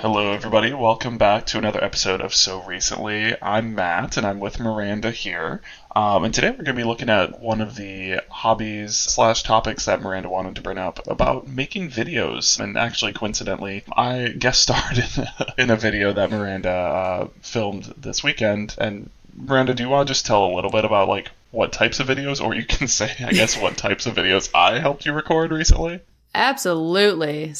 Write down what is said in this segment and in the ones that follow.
Hello, everybody. Welcome back to another episode of So Recently. I'm Matt, and I'm with Miranda here. And today we're going to be looking at one of the hobbies slash topics that Miranda wanted to bring up about making videos. And actually, coincidentally, I guest starred in a video that Miranda filmed this weekend. And Miranda, do you want to just tell a little bit about what types of videos, or you can say, I guess, what types of videos I helped you record recently? Absolutely.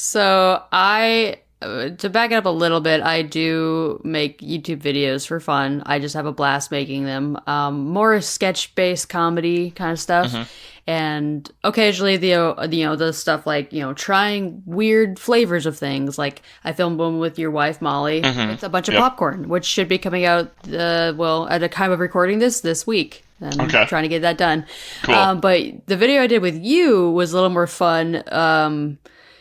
To back it up a little bit, I do make YouTube videos for fun. I just have a blast making them. More sketch-based comedy kind of stuff. Mm-hmm. And occasionally the stuff trying weird flavors of things. Like I filmed one with your wife, Molly. Mm-hmm. It's a bunch of popcorn, which should be coming out, at the time of recording this week. I'm trying to get that done. Cool. But the video I did with you was a little more fun,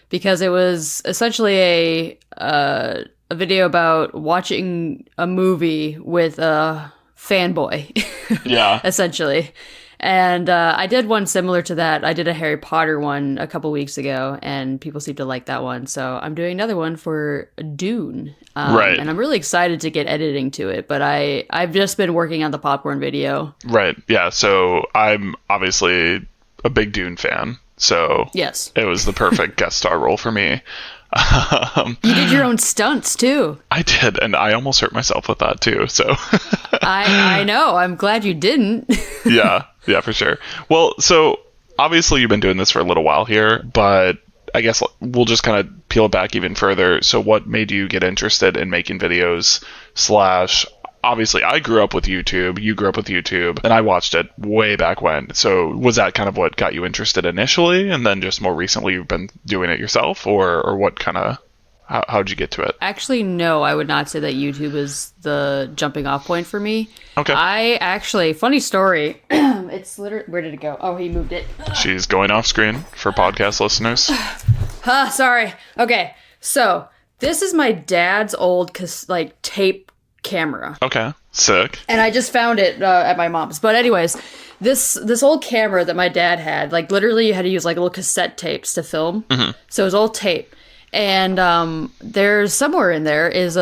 because it was essentially a video about watching a movie with a fanboy. Yeah. Essentially. And I did one similar to that. I did a Harry Potter one a couple weeks ago, and people seem to like that one. So I'm doing another one for Dune. Right. And I'm really excited to get editing to it, but I've just been working on the popcorn video. Right. Yeah. So I'm obviously a big Dune fan. So yes, it was the perfect guest star role for me. You did your own stunts too. I did, and I almost hurt myself with that too. So I know. I'm glad you didn't. Yeah, for sure. Well, so obviously you've been doing this for a little while here, but I guess we'll just kind of peel it back even further. So what made you get interested in making videos / obviously, I grew up with YouTube, you grew up with YouTube, and I watched it way back when. So was that kind of what got you interested initially, and then just more recently you've been doing it yourself, or what kind of, how'd you get to it? Actually, no, I would not say that YouTube is the jumping off point for me. Okay. Funny story, it's literally, where did it go? Oh, he moved it. She's going off screen for podcast listeners. Sorry. Okay, so this is my dad's old, tape camera. Okay, sick. And I just found it at my mom's. But anyways, this old camera that my dad had, literally you had to use little cassette tapes to film. Mm-hmm. So it was all tape. And there's somewhere in there is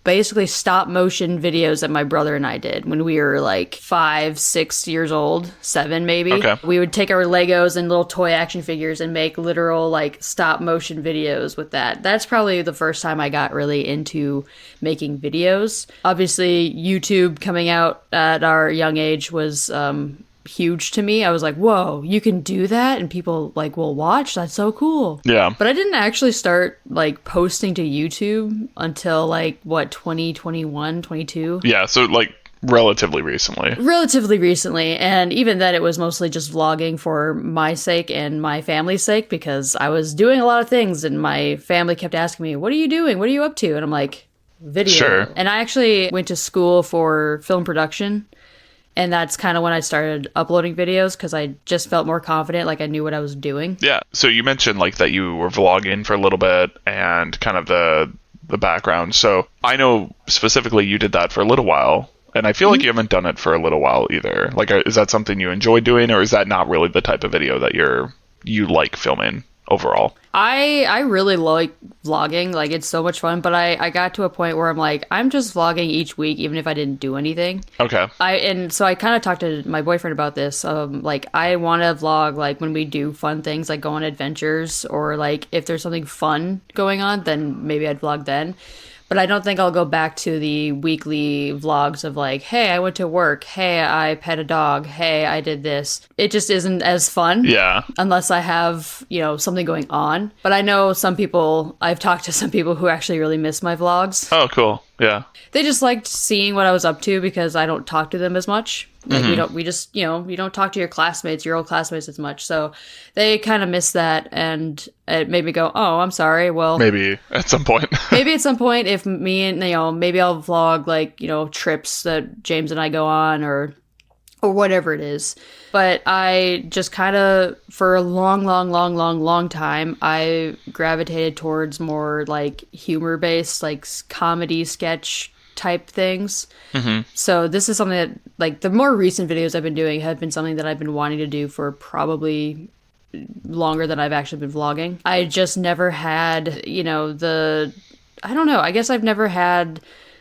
basically stop motion videos that my brother and I did when we were 5, 6 years old, 7 maybe. Okay. We would take our Legos and little toy action figures and make literal stop motion videos with that. That's probably the first time I got really into making videos. Obviously, YouTube coming out at our young age was huge to me. I was like, whoa, you can do that and people will watch? That's so cool. Yeah. But I didn't actually start posting to YouTube until 2021, 22. Yeah, so relatively recently. Relatively recently, and even then it was mostly just vlogging for my sake and my family's sake, because I was doing a lot of things and my family kept asking me, what are you doing? What are you up to? And I'm like, video. Sure. And I actually went to school for film production. And that's kind of when I started uploading videos, because I just felt more confident, I knew what I was doing. Yeah. So you mentioned that you were vlogging for a little bit and kind of the background. So I know specifically you did that for a little while, and I feel like you haven't done it for a little while either. Is that something you enjoy doing, or is that not really the type of video that you like filming overall? I really like vlogging. It's so much fun, but I got to a point where I'm just vlogging each week, even if I didn't do anything. Okay. And so I kind of talked to my boyfriend about this. I want to vlog when we do fun things, go on adventures, or if there's something fun going on, then maybe I'd vlog then. But I don't think I'll go back to the weekly vlogs of hey, I went to work. Hey, I pet a dog. Hey, I did this. It just isn't as fun. Yeah. Unless I have, something going on. But I know I've talked to some people who actually really miss my vlogs. Oh, cool. Yeah. They just liked seeing what I was up to, because I don't talk to them as much. You don't talk to your old classmates as much. So they kind of miss that, and it made me go, oh, I'm sorry. Well, maybe at some point, if me and, maybe I'll vlog, trips that James and I go on, or whatever it is. But I just kind of, for a long time, I gravitated towards more humor-based, comedy sketch type things. Mm-hmm. So this is something that, the more recent videos I've been doing have been something that I've been wanting to do for probably longer than I've actually been vlogging. I just never had, the I don't know. I guess I've never had,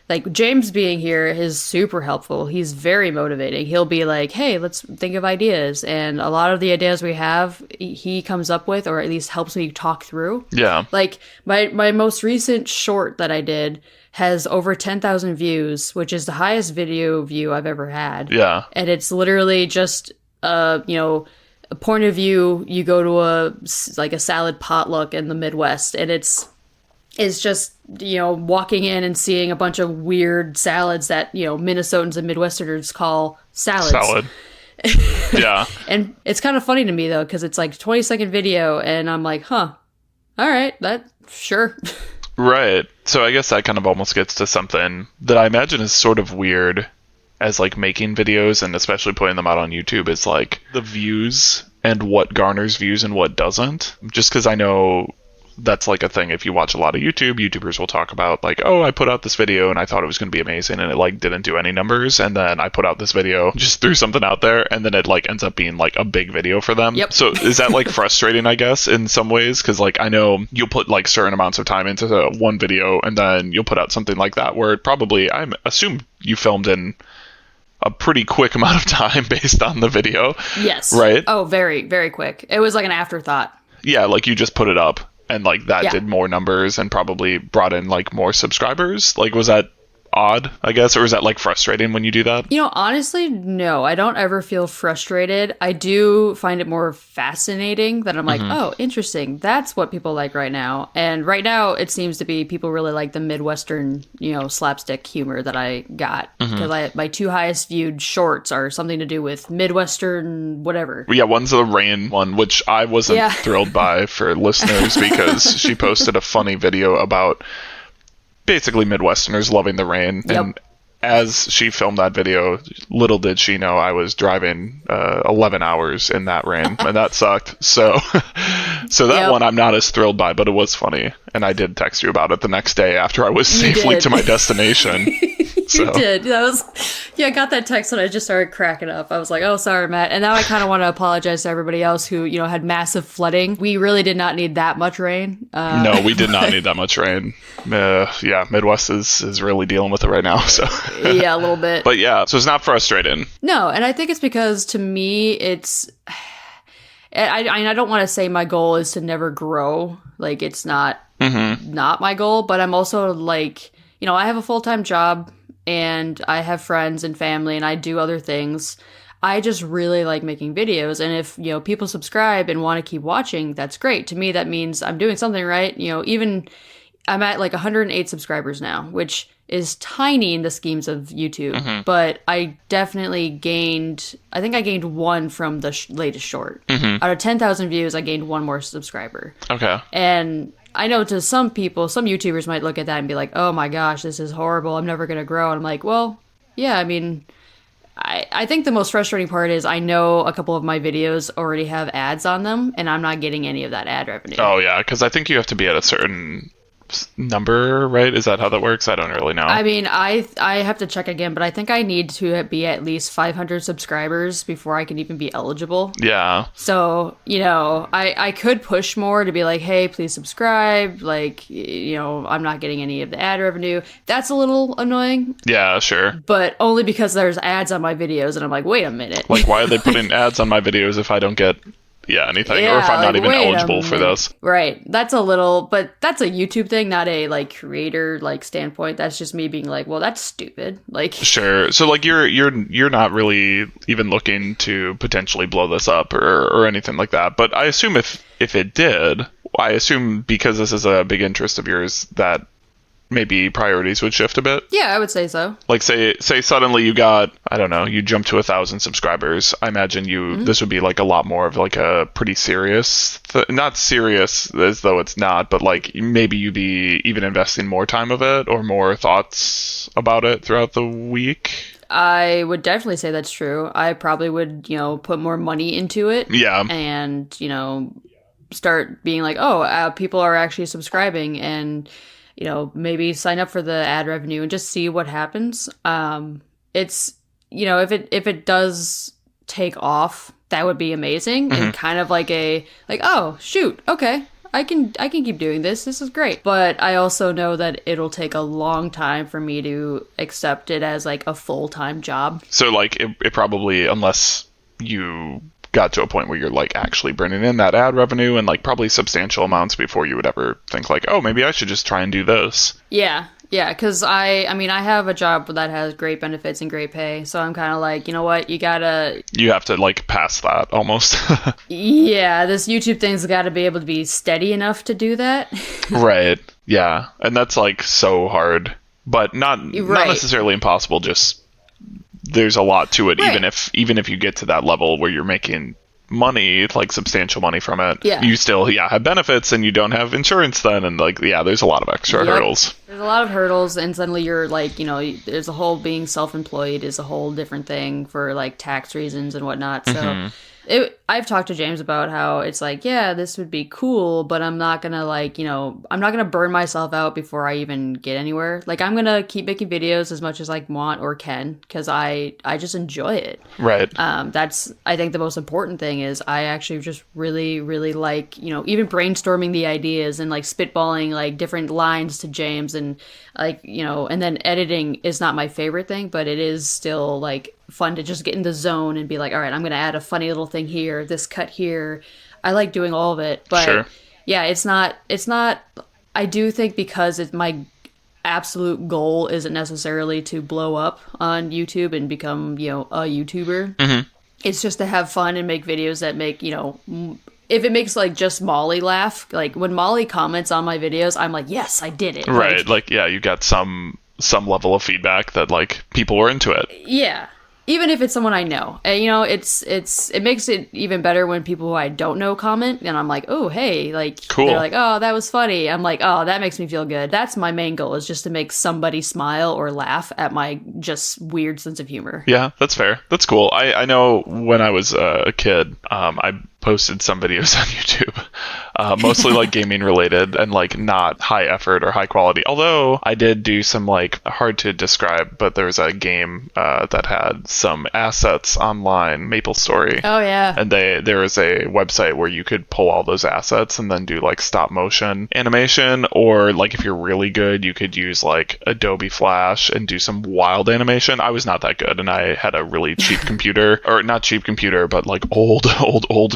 like, James being here is super helpful. He's very motivating. He'll be like, hey, let's think of ideas. And a lot of the ideas we have, he comes up with, or at least helps me talk through. Yeah. Like, my most recent short that I did has over 10,000 views, which is the highest video view I've ever had. Yeah. And it's literally just, a point of view. You go to a salad potluck in the Midwest, and it's just, walking in and seeing a bunch of weird salads that, Minnesotans and Midwesterners call salads. Salad. Yeah. And it's kind of funny to me, though, because it's like a 20-second video, and I'm like, huh, all right, sure. Right. So I guess that kind of almost gets to something that I imagine is sort of weird as like making videos, and especially putting them out on YouTube, is like the views and what garners views and what doesn't. Just because I know that's like a thing. If you watch a lot of YouTubers will talk about like, oh, I put out this video and I thought it was going to be amazing and it like didn't do any numbers, and then I put out this video, just threw something out there, and then it like ends up being like a big video for them. Yep. So is that like frustrating, I guess, in some ways? Because like I know you'll put like certain amounts of time into one video, and then you'll put out something like that where it probably, I assume you filmed in a pretty quick amount of time based on the video. Yes. Right? Oh, very, very quick. It was like an afterthought. Yeah, like you just put it up, and like that did more numbers and probably brought in like more subscribers. Like, was that odd, I guess, or is that like frustrating when you do that? Honestly, no, I don't ever feel frustrated. I do find it more fascinating that I'm like, oh, interesting. That's what people like right now. And right now it seems to be people really like the Midwestern, slapstick humor that I got, because my two highest viewed shorts are something to do with Midwestern whatever. Yeah, one's the rain one, which I wasn't thrilled by for listeners, because she posted a funny video about basically Midwesterners loving the rain. Yep. And as she filmed that video, little did she know I was driving 11 hours in that rain, and that sucked. So that one I'm not as thrilled by, but it was funny. And I did text you about it the next day after I was safely to my destination. You did. I got that text and I just started cracking up. I was like, oh, sorry, Matt. And now I kind of want to apologize to everybody else who, had massive flooding. We really did not need that much rain. No, we did not need that much rain. Midwest is really dealing with it right now. So yeah, a little bit. But yeah, so it's not frustrating. No, and I think it's because to me, it's... I don't want to say my goal is to never grow. Like, it's not my goal, but I'm also like, I have a full-time job and I have friends and family and I do other things. I just really like making videos. And if, people subscribe and want to keep watching, that's great. To me, that means I'm doing something right. Even I'm at like 108 subscribers now, which is tiny in the schemes of YouTube. But I definitely gained one from the latest short. Out of 10,000 views, I gained one more subscriber. Okay. And I know to some people, some YouTubers might look at that and be like, oh my gosh, this is horrible. I'm never going to grow. And I'm like, well, yeah, I mean, I think the most frustrating part is I know a couple of my videos already have ads on them and I'm not getting any of that ad revenue. Oh, yeah, because I think you have to be at a certain number, right? Is that how that works? I don't really know. I mean, I have to check again, but I think I need to be at least 500 subscribers before I can even be eligible. Yeah. So, I could push more to be like, hey, please subscribe. Like, I'm not getting any of the ad revenue. That's a little annoying. Yeah, sure. But only because there's ads on my videos and I'm like, wait a minute. Like, why are they putting ads on my videos if I don't get anything, or if I'm not even eligible for this? Right. That's a YouTube thing, not a like creator like standpoint. That's just me being like, well, that's stupid. Like, sure. So like you're not really even looking to potentially blow this up or anything like that. But I assume if it did, because this is a big interest of yours, that maybe priorities would shift a bit. Yeah, I would say so. Like say suddenly you got, I don't know, you jump to 1,000 subscribers. I imagine this would be like a lot more of like a pretty serious, not serious as though it's not, but like maybe you'd be even investing more time of it or more thoughts about it throughout the week. I would definitely say that's true. I probably would, put more money into it. Yeah. And, start being like, oh, people are actually subscribing, and maybe sign up for the ad revenue and just see what happens. It's, if it does take off, that would be amazing. And kind of like oh, shoot. Okay. I can keep doing this. This is great. But I also know that it'll take a long time for me to accept it as like a full-time job. So like it probably, unless you got to a point where you're like actually bringing in that ad revenue and like probably substantial amounts before you would ever think like, oh, maybe I should just try and do this. Yeah, because I mean, I have a job that has great benefits and great pay, so I'm kind of like, you know what, you have to like pass that almost. Yeah, this YouTube thing's got to be able to be steady enough to do that. Right. Yeah, and that's like so hard, but not necessarily impossible. Just there's a lot to it, right. even if you get to that level where you're making money, like substantial money from it, you still have benefits and you don't have insurance then, and like there's a lot of extra hurdles. There's a lot of hurdles, and suddenly you're like, there's a whole being self-employed is a whole different thing for like tax reasons and whatnot. So I've talked to James about how it's like, yeah, this would be cool, but I'm not gonna like, I'm not gonna burn myself out before I even get anywhere. Like, I'm gonna keep making videos as much as I want or can, because I just enjoy it. Right. That's, I think the most important thing is I actually just really, really like, even brainstorming the ideas and like spitballing like different lines to James, and like, and then editing is not my favorite thing, but it is still like fun to just get in the zone and be like, all right, I'm gonna add a funny little thing here, this cut here. I like doing all of it, but yeah, it's not I do think, because it's my absolute goal isn't necessarily to blow up on YouTube and become a YouTuber. It's just to have fun and make videos that make if it makes like just Molly laugh, like when Molly comments on my videos, I'm like, yes, I did it. Right. Like you got some level of feedback that like people were into it. Yeah. Even if it's someone I know, and, it makes it even better when people who I don't know comment, and I'm like, oh, hey, like, cool. They're like, oh, that was funny. I'm like, oh, that makes me feel good. That's my main goal, is just to make somebody smile or laugh at my just weird sense of humor. Yeah, that's fair. That's cool. I know when I was a kid, I posted some videos on YouTube, mostly like gaming related and like not high effort or high quality. Although I did do some like hard to describe, but there was a game that had some assets online, MapleStory. Oh yeah. And there was a website where you could pull all those assets and then do like stop motion animation, or like if you're really good, you could use like Adobe Flash and do some wild animation. I was not that good, and I had a really cheap computer, or not cheap computer, but like old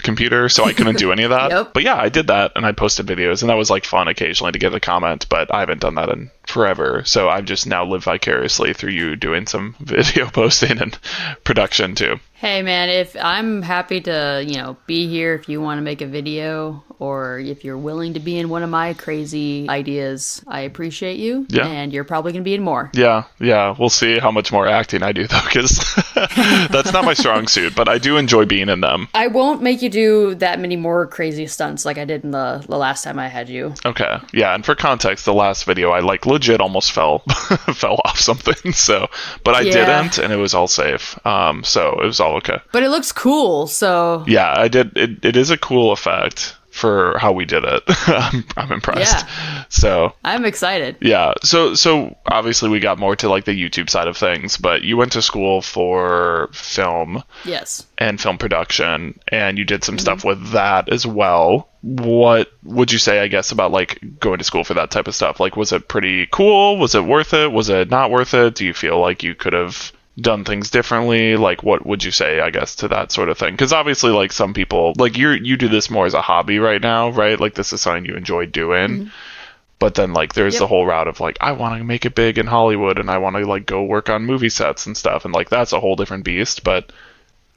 computer, so I couldn't do any of that. Yep. But yeah, I did that, and I posted videos, and that was like fun occasionally to get a comment, but I haven't done that in forever, so I've just now lived vicariously through you doing some video posting and production too. Hey man, if I'm happy to, be here if you want to make a video, or if you're willing to be in one of my crazy ideas, I appreciate you. Yeah. And you're probably going to be in more. Yeah. We'll see how much more acting I do, though, because that's not my strong suit, but I do enjoy being in them. I won't make you do that many more crazy stunts like I did in the last time I had you. Okay. Yeah, and for context, the last video, I like legit almost fell off something, so, but I didn't, and it was all safe. So it was all okay. But it looks cool, so... Yeah, I did. It is a cool effect for how we did it. I'm impressed. Yeah. So I'm excited. Yeah. So obviously we got more to like the YouTube side of things, but you went to school for film. Yes. And film production, and you did some stuff with that as well. What would you say, I guess, about like going to school for that type of stuff? Like, was it pretty cool? Was it worth it? Was it not worth it? Do you feel like you could have done things differently? Like, what would you say, I guess, to that sort of thing? Because obviously, like, some people, like, you do this more as a hobby right now, right? Like, this is something you enjoy doing. But then, like, there's the whole route of, like, I want to make it big in Hollywood, and I want to, like, go work on movie sets and stuff, and, like, that's a whole different beast. But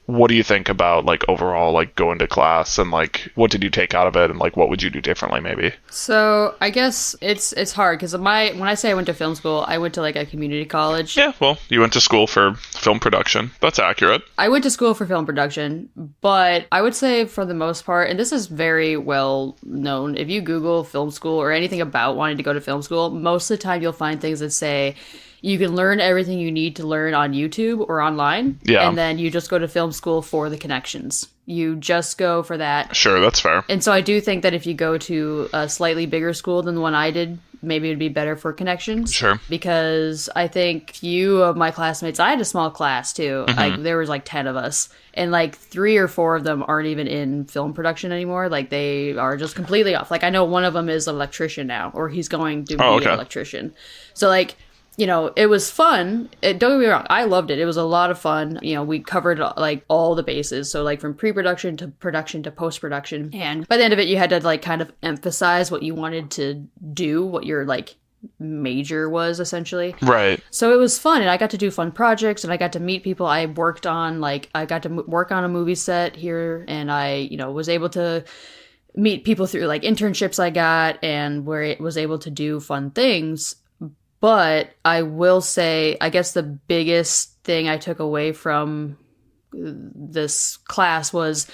what do you think about, like, overall, like, going to class, and, like, what did you take out of it, and, like, what would you do differently, maybe? So, I guess it's hard, because when I say I went to film school, I went to, like, a community college. Yeah, well, you went to school for film production. That's accurate. I went to school for film production, but I would say for the most part, and this is very well known, if you Google film school or anything about wanting to go to film school, most of the time you'll find things that say, you can learn everything you need to learn on YouTube or online. Yeah. And then you just go to film school for the connections. You just go for that. Sure, that's fair. And so I do think that if you go to a slightly bigger school than the one I did, maybe it'd be better for connections. Sure. Because I think few of my classmates, I had a small class too. Like there was like 10 of us, and like 3 or 4 of them aren't even in film production anymore. Like they are just completely off. Like I know one of them is an electrician now, or he's going to be an electrician. So like, you know, it was fun. Don't get me wrong, I loved it. It was a lot of fun. You know, we covered like all the bases. So like from pre-production to production to post-production. And by the end of it, you had to like kind of emphasize what you wanted to do, what your like major was essentially. Right. So it was fun, and I got to do fun projects, and I got to meet people. I worked on like, I got to work on a movie set here, and I, you know, was able to meet people through like internships I got, and where it was able to do fun things. But I will say, I guess the biggest thing I took away from this class was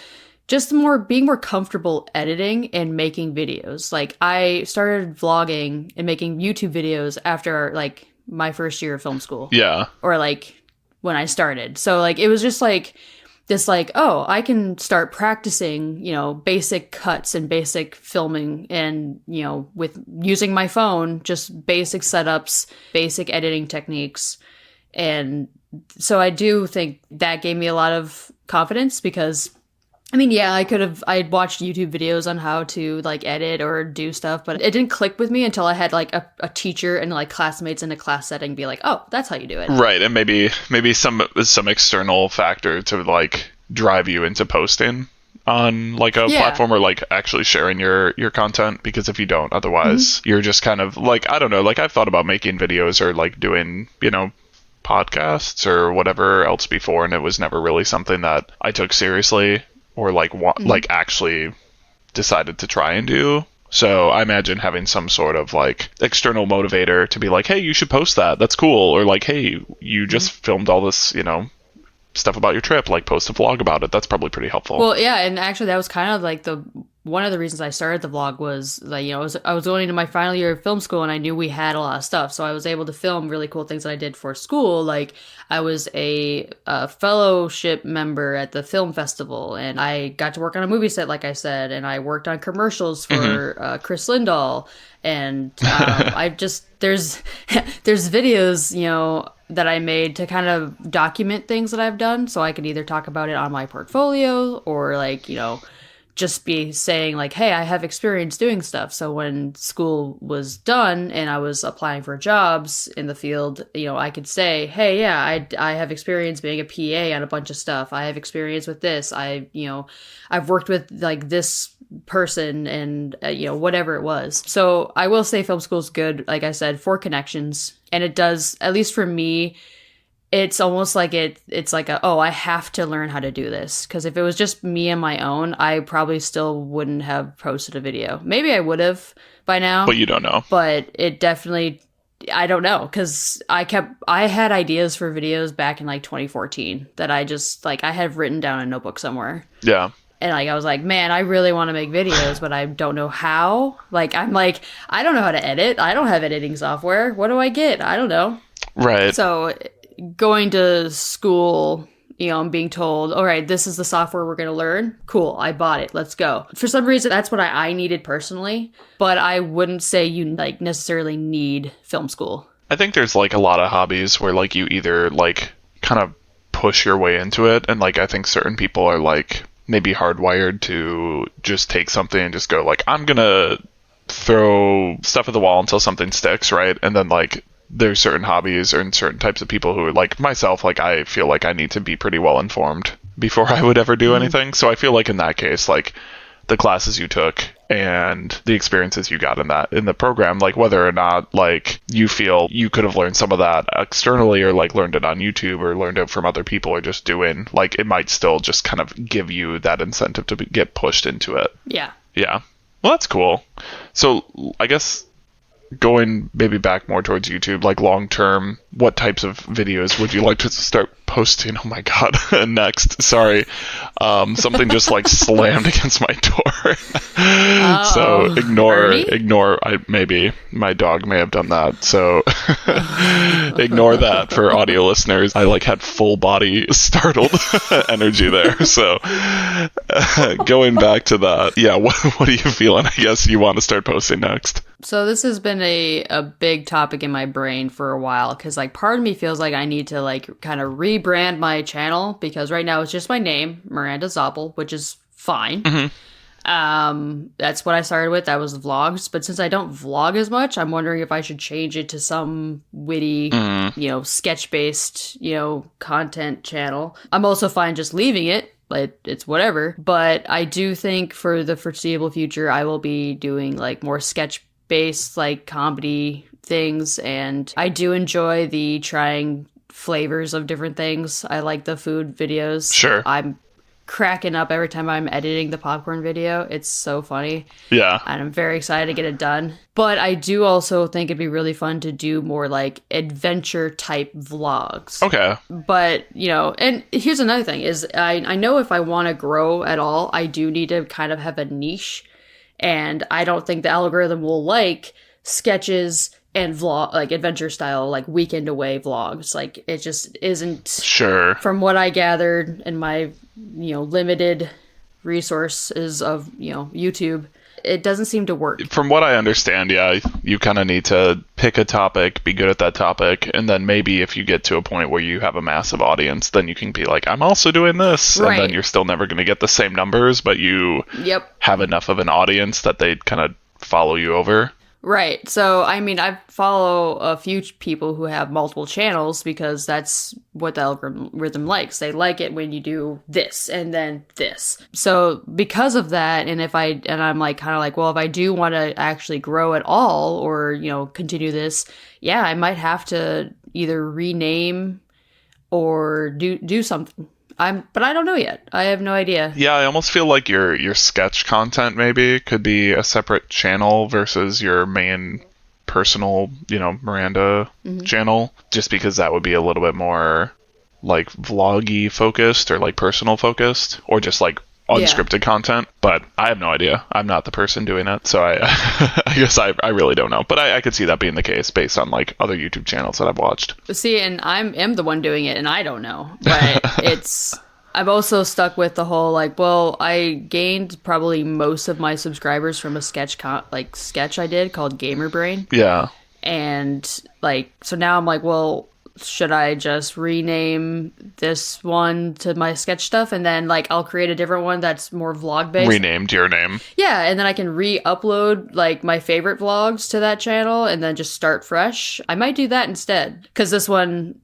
just being more comfortable editing and making videos. Like I started vlogging and making YouTube videos after like my first year of film school. Yeah. Or like when I started. So like it was just like this like, oh, I can start practicing, you know, basic cuts and basic filming, and, you know, with using my phone, just basic setups, basic editing techniques. And so I do think that gave me a lot of confidence, because I mean, yeah, I'd watched YouTube videos on how to like edit or do stuff, but it didn't click with me until I had like a teacher and like classmates in a class setting be like, oh, that's how you do it. Right. And maybe some external factor to like drive you into posting on like a platform, or like actually sharing your content, because if you don't, otherwise you're just kind of like, I don't know, like I've thought about making videos or like doing, you know, podcasts or whatever else before, and it was never really something that I took seriously or like like actually decided to try and do. So I imagine having some sort of like external motivator to be like, hey, you should post that, that's cool, or like, hey, you just filmed all this, you know, stuff about your trip, like post a vlog about it. That's probably pretty helpful. Well, yeah, and actually that was kind of like one of the reasons I started the vlog was like, you know, I was going into my final year of film school, and I knew we had a lot of stuff, so I was able to film really cool things that I did for school. Like I was a fellowship member at the film festival, and I got to work on a movie set, like I said, and I worked on commercials for Chris Lindahl, and I just there's videos, you know, that I made to kind of document things that I've done, so I could either talk about it on my portfolio or like, you know, just be saying like, hey, I have experience doing stuff. So when school was done and I was applying for jobs in the field, you know, I could say, hey, yeah, I have experience being a PA on a bunch of stuff. I have experience with this. I've worked with like this person, and you know, whatever it was. So I will say film school is good, like I said, for connections. And it does, at least for me, it's almost like it's like I have to learn how to do this. Because if it was just me on my own, I probably still wouldn't have posted a video. Maybe I would have by now. But you don't know. But it definitely, I don't know. Because I had ideas for videos back in like 2014 that I just, like, I had written down in a notebook somewhere. Yeah. And like I was like, man, I really want to make videos, but I don't know how. Like I'm like, I don't know how to edit. I don't have editing software. What do I get? I don't know. Right. So going to school, you know, I'm being told, all right, this is the software we're going to learn. Cool. I bought it. Let's go. For some reason, that's what I needed personally, but I wouldn't say you like necessarily need film school. I think there's like a lot of hobbies where like you either like kind of push your way into it, and like I think certain people are like maybe hardwired to just take something and just go like, I'm gonna throw stuff at the wall until something sticks, right? And then like there's certain hobbies and certain types of people who are like myself, like I feel like I need to be pretty well informed before I would ever do anything. So I feel like in that case, like the classes you took and the experiences you got in the program, like whether or not like you feel you could have learned some of that externally, or like learned it on YouTube, or learned it from other people, or just doing, like it might still just kind of give you that incentive to get pushed into it. Yeah. Well, that's cool. So I guess going maybe back more towards YouTube, like long term, what types of videos would you like to start posting? Oh my god. Next, sorry. Something just like slammed against my door. So Ernie? ignore. Maybe my dog may have done that. So ignore that for audio listeners. I like had full body startled energy there. So going back to that, yeah. What are you feeling? I guess you want to start posting next. So this has been a big topic in my brain for a while because like part of me feels like I need to like kind of rebrand my channel because right now it's just my name, Miranda Zoppel, which is fine. That's what I started with. That was vlogs. But since I don't vlog as much, I'm wondering if I should change it to some witty, sketch-based, content channel. I'm also fine just leaving it. Like, it's whatever. But I do think for the foreseeable future, I will be doing like more sketch-based, like comedy things. And I do enjoy the trying flavors of different things. I like the food videos. Sure. I'm cracking up every time I'm editing the popcorn video. It's so funny. Yeah. And I'm very excited to get it done. But I do also think it'd be really fun to do more like adventure type vlogs. Okay. But, and here's another thing is I know if I want to grow at all, I do need to kind of have a niche. And I don't think the algorithm will like sketches and vlog, like adventure style, like weekend away vlogs. Like it just isn't. Sure. From what I gathered in my, limited resources of, YouTube, it doesn't seem to work. From what I understand, yeah, you kind of need to pick a topic, be good at that topic, and then maybe if you get to a point where you have a massive audience, then you can be like, I'm also doing this. Right. And then you're still never going to get the same numbers, but you have enough of an audience that they kind of follow you over. Right. So, I mean, I follow a few people who have multiple channels because that's what the algorithm likes. They like it when you do this and then this. So, because of that, and I'm like, kind of like, well, if I do want to actually grow at all or, continue this, yeah, I might have to either rename or do something. But I don't know yet. I have no idea. Yeah, I almost feel like your sketch content maybe could be a separate channel versus your main personal, Miranda channel, just because that would be a little bit more like vloggy focused or like personal focused or just like unscripted content. But I have no idea. I'm not the person doing it, so I I guess I really don't know. But I could see that being the case based on like other YouTube channels that I've watched. See, and am the one doing it, and I don't know. But I'm also stuck with the whole like, well, I gained probably most of my subscribers from a sketch I did called Gamer Brain. Yeah. And like, so now I'm like, well, should I just rename this one to my sketch stuff and then like I'll create a different one that's more vlog based? Renamed your name. Yeah, and then I can re-upload like my favorite vlogs to that channel and then just start fresh. I might do that instead because this one,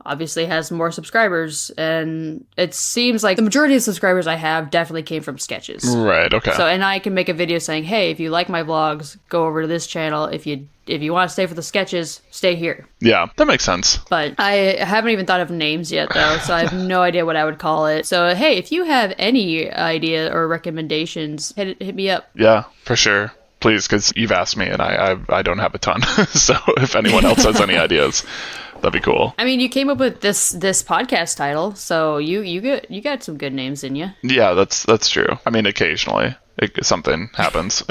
obviously has more subscribers, and it seems like the majority of subscribers I have definitely came from sketches. Right, okay. So, and I can make a video saying, hey, if you like my vlogs, go over to this channel. If you want to stay for the sketches, stay here. Yeah, that makes sense. But I haven't even thought of names yet, though, so I have no idea what I would call it. So, hey, if you have any idea or recommendations, hit me up. Yeah, for sure. Please, because you've asked me, and I don't have a ton. So if anyone else has any ideas, that'd be cool. I mean, you came up with this podcast title, so you got some good names in you. Yeah, that's true. I mean, occasionally something happens.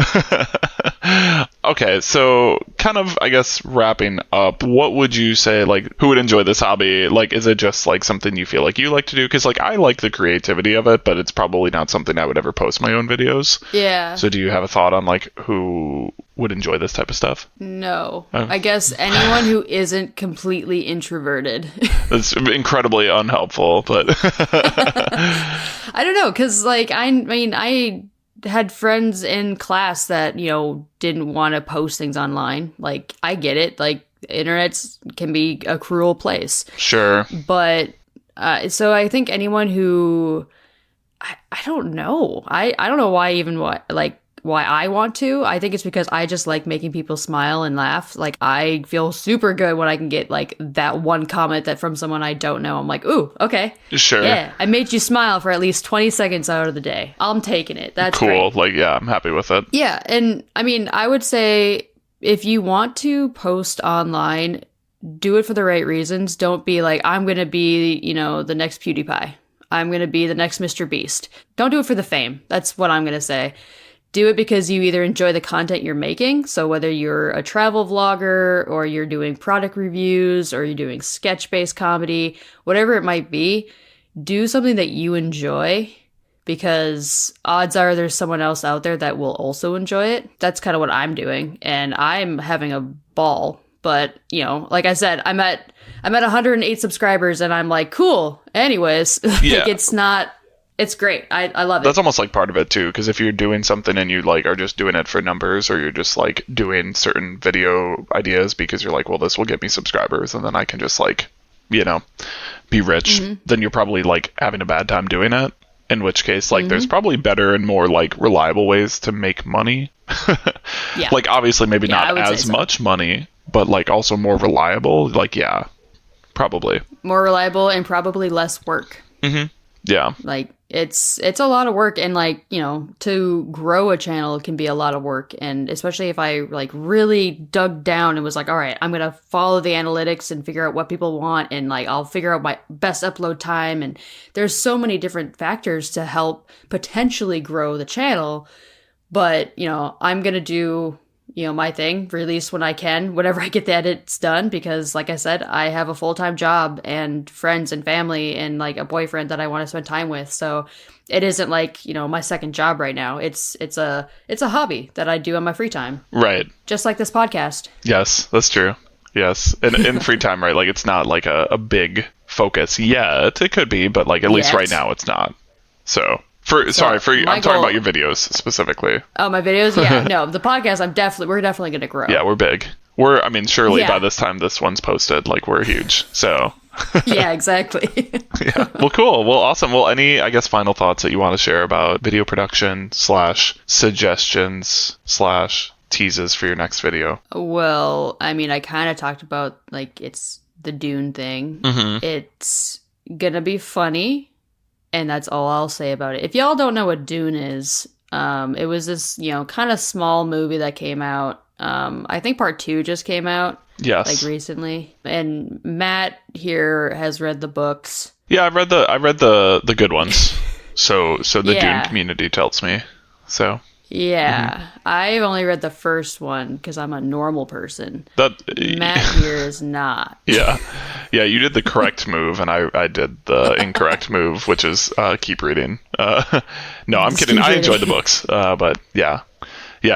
Okay, so kind of, I guess, wrapping up, what would you say, like, who would enjoy this hobby? Like, is it just, like, something you feel like you like to do? Because, like, I like the creativity of it, but it's probably not something I would ever post my own videos. Yeah. So do you have a thought on, like, who would enjoy this type of stuff? No. I guess anyone who isn't completely introverted. That's incredibly unhelpful, but... I don't know, because, like, I mean, I had friends in class that, didn't want to post things online. Like, I get it. Like, the internet can be a cruel place. Sure. But, so I think anyone who, I don't know. I don't know why I want to. I think it's because I just like making people smile and laugh. Like, I feel super good when I can get like that one comment that from someone I don't know. I'm like, ooh, okay. Sure. Yeah, I made you smile for at least 20 seconds out of the day. I'm taking it. That's cool. Great. Like, yeah, I'm happy with it. Yeah, and I mean, I would say if you want to post online, do it for the right reasons. Don't be like, I'm going to be, the next PewDiePie. I'm going to be the next Mr. Beast. Don't do it for the fame. That's what I'm going to say. Do it because you either enjoy the content you're making. So whether you're a travel vlogger or you're doing product reviews or you're doing sketch-based comedy, whatever it might be, do something that you enjoy, because odds are there's someone else out there that will also enjoy it. That's kind of what I'm doing, and I'm having a ball. But, you know, like I said, I'm at 108 subscribers and I'm like, cool. Anyways, Yeah. It's great. I love it. That's almost like part of it too, because if you're doing something and you like are just doing it for numbers, or you're just like doing certain video ideas because you're like, well, this will get me subscribers and then I can just like, you know, be rich, then you're probably like having a bad time doing it. In which case, like, there's probably better and more like reliable ways to make money. Yeah. Like, obviously, maybe not as much money, but like also more reliable. Like, yeah, probably more reliable and probably less work. Yeah. Like, it's a lot of work, and like, you know, to grow a channel can be a lot of work, and especially if I like really dug down and was like, all right, I'm gonna follow the analytics and figure out what people want, and like I'll figure out my best upload time, and there's so many different factors to help potentially grow the channel. But, you know, I'm gonna do, you know, my thing, release when I can, whenever I get the edits done, because like I said, I have a full-time job and friends and family and like a boyfriend that I want to spend time with. So it isn't like, you know, my second job right now. It's a hobby that I do in my free time. Right. Just like this podcast. Yes, that's true. Yes. And in free time, right? Like, it's not like a big focus yet. It could be, but like at least right now it's not. So I'm talking about your videos specifically. Oh, my videos? Yeah, no, the podcast, we're definitely going to grow. Yeah, we're big. Surely by this time this one's posted, like, we're huge. So. Yeah, exactly. Yeah. Well, cool. Well, awesome. Well, any, I guess, final thoughts that you want to share about video production / suggestions / teases for your next video? Well, I mean, I kind of talked about, like, it's the Dune thing. It's going to be funny. And that's all I'll say about it. If y'all don't know what Dune is, it was this, you know, kind of small movie that came out. I think part 2 just came out. Yes. Like recently. And Matt here has read the books. Yeah, I read the good ones. So the Dune community tells me. So. Yeah, I've only read the first one because I'm a normal person. Matt here is not. Yeah, you did the correct move, and I did the incorrect move, which is keep reading. No, I'm kidding. I enjoyed the books, but yeah.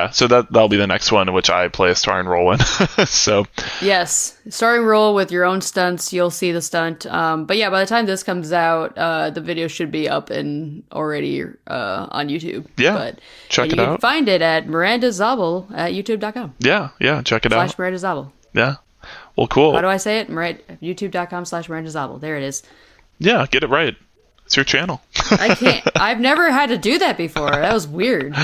So that'll be the next one, which I play a starring role in. So yes, starring role with your own stunts. You'll see the stunt. But yeah, by the time this comes out, the video should be up and already on YouTube. Yeah, but check it out. You can find it at Miranda Zabel at youtube.com. Yeah, check it out. /Miranda Zabel. Yeah. Well, cool. How do I say it? youtube.com/Miranda Zabel. There it is. Yeah, get it right. It's your channel. I can't. I've never had to do that before. That was weird.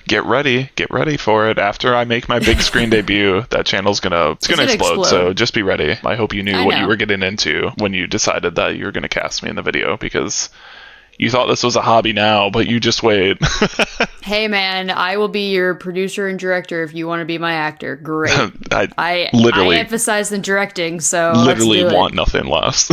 Get ready for it. After I make my big screen debut, that channel's gonna explode. So just be ready. I hope you knew what you were getting into when you decided that you were gonna cast me in the video, because you thought this was a hobby now, but you just wait. Hey man, I will be your producer and director if you want to be my actor. Great. I emphasize the directing, so literally let's do want nothing less.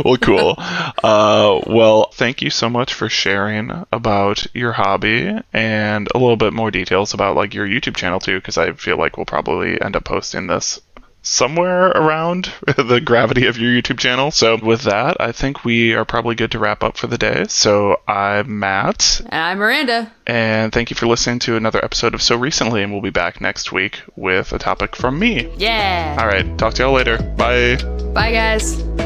Well, cool. Well, thank you so much for sharing about your hobby and a little bit more details about like your YouTube channel too, because I feel like we'll probably end up posting this somewhere around the gravity of your YouTube channel. So with that, I think we are probably good to wrap up for the day. So I'm Matt. And I'm Miranda. And thank you for listening to another episode of So Recently, and we'll be back next week with a topic from me. Yeah. All right. Talk to y'all later. Bye. Bye, guys.